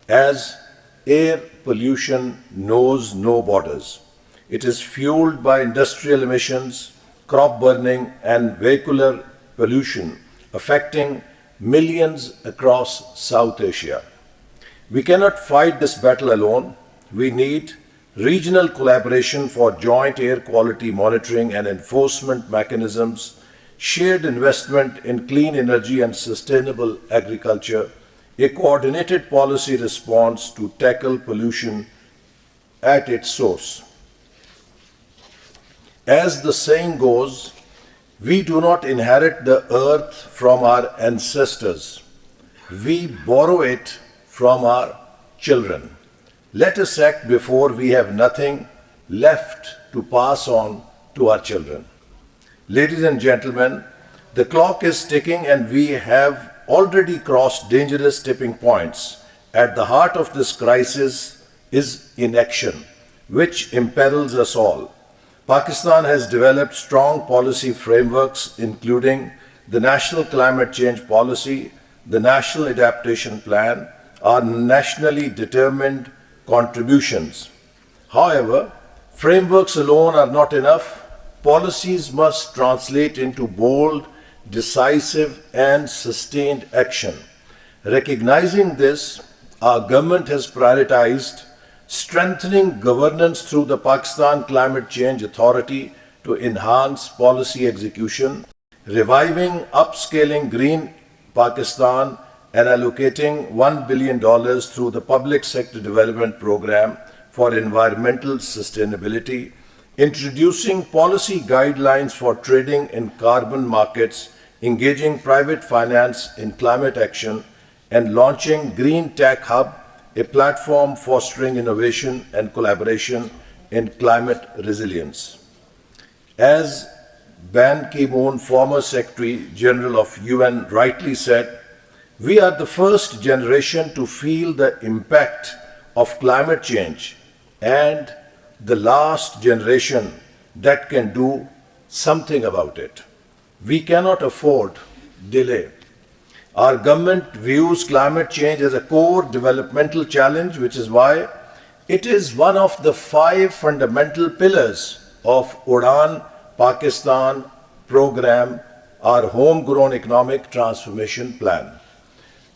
as air pollution knows no borders. It is fueled by industrial emissions, crop burning, and vehicular pollution affecting millions across South Asia. We cannot fight this battle alone. We need regional collaboration for joint air quality monitoring and enforcement mechanisms, shared investment in clean energy and sustainable agriculture, a coordinated policy response to tackle pollution at its source. As the saying goes, we do not inherit the earth from our ancestors. We borrow it from our children. Let us act before we have nothing left to pass on to our children. Ladies and gentlemen, the clock is ticking and we have already crossed dangerous tipping points. At the heart of this crisis is inaction, which imperils us all. Pakistan has developed strong policy frameworks, including the National Climate Change Policy, the National Adaptation Plan, our nationally determined contributions. However, frameworks alone are not enough. Policies must translate into bold, decisive, and sustained action. Recognizing this, our government has prioritized strengthening governance through the Pakistan Climate Change Authority to enhance policy execution, reviving upscaling Green Pakistan, and allocating $1 billion through the Public Sector Development Program for environmental sustainability, introducing policy guidelines for trading in carbon markets, engaging private finance in climate action, and launching Green Tech Hub, a platform fostering innovation and collaboration in climate resilience. As Ban Ki-moon, former Secretary General of UN, rightly said, we are the first generation to feel the impact of climate change and the last generation that can do something about it. We cannot afford delay. Our government views climate change as a core developmental challenge, which is why it is one of the 5 fundamental pillars of Udaan Pakistan program, our homegrown economic transformation plan.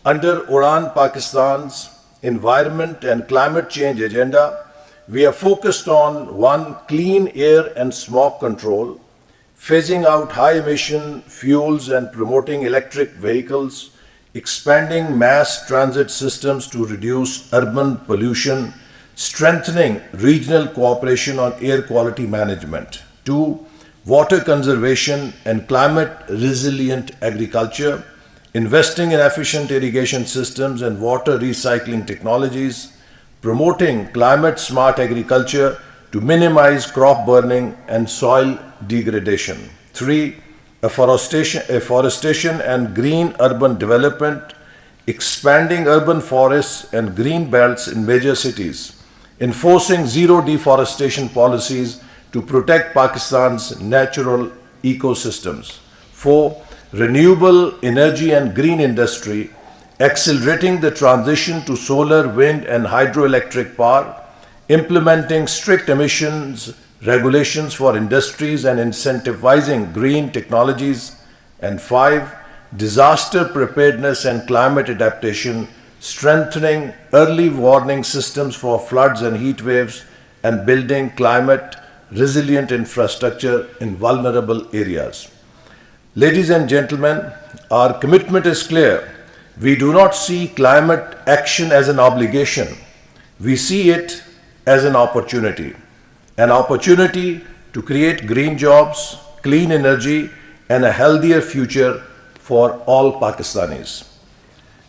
Under Udaan Pakistan's environment and climate change agenda, we are focused on 1. Clean air and smog control, phasing out high-emission fuels and promoting electric vehicles, expanding mass transit systems to reduce urban pollution, strengthening regional cooperation on air quality management. 2. Water conservation and climate-resilient agriculture, investing in efficient irrigation systems and water recycling technologies, promoting climate-smart agriculture to minimize crop burning and soil degradation. 3. Afforestation and green urban development, expanding urban forests and green belts in major cities, enforcing zero deforestation policies to protect Pakistan's natural ecosystems. 4. Renewable energy and green industry, accelerating the transition to solar, wind, and hydroelectric power, implementing strict emissions regulations for industries and incentivizing green technologies. And 5. Disaster preparedness and climate adaptation, strengthening early warning systems for floods and heat waves, and building climate resilient infrastructure in vulnerable areas. Ladies and gentlemen, our commitment is clear. We do not see climate action as an obligation. We see it as an opportunity to create green jobs, clean energy, and a healthier future for all Pakistanis.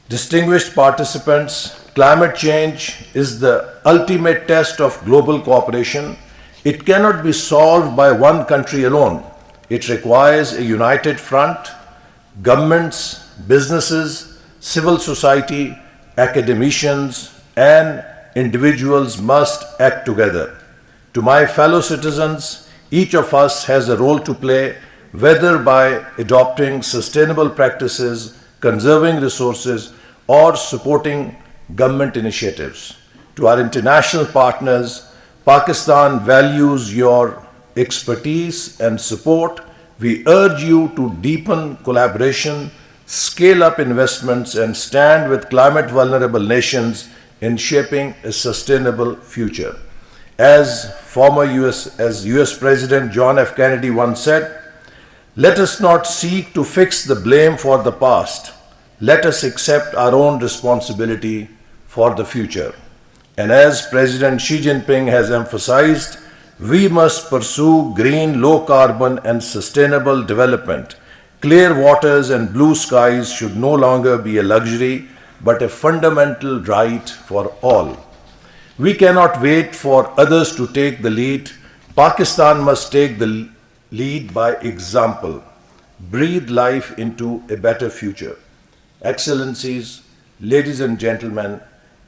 Distinguished participants, climate change is the ultimate test of global cooperation. It cannot be solved by one country alone. It requires a united front. Governments, businesses, civil society, academicians, and individuals must act together. To my fellow citizens, each of us has a role to play, whether by adopting sustainable practices, conserving resources, or supporting government initiatives. To our international partners, Pakistan values your expertise and support. We urge you to deepen collaboration, scale up investments, and stand with climate vulnerable nations in shaping a sustainable future. As US President John F. Kennedy once said, let us not seek to fix the blame for the past. Let us accept our own responsibility for the future. And as President Xi Jinping has emphasized, we must pursue green, low carbon, and sustainable development. Clear waters and blue skies should no longer be a luxury, but a fundamental right for all. We cannot wait for others to take the lead. Pakistan must take the lead by example. Breathe life into a better future. Excellencies, ladies and gentlemen,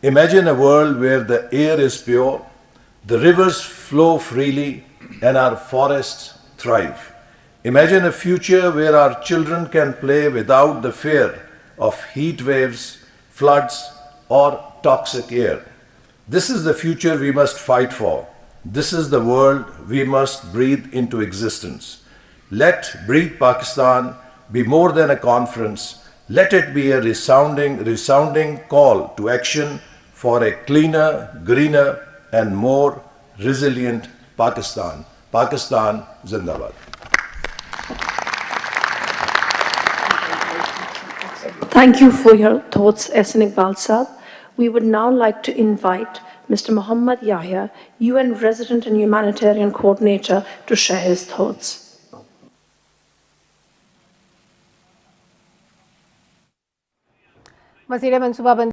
imagine a world where the air is pure, the rivers flow freely, and our forests thrive. Imagine a future where our children can play without the fear of heat waves, floods, or toxic air. This is the future we must fight for. This is the world we must breathe into existence. Let Breathe Pakistan be more than a conference. Let it be a resounding call to action for a cleaner, greener, and more resilient Pakistan. Pakistan Zindabad. Thank you for your thoughts, Ahsan Iqbal Sahab. We would now like to invite Mr. Muhammad Yahya, UN Resident and Humanitarian Coordinator, to share his thoughts. वज़ीर-ए-मंसूबाबंदी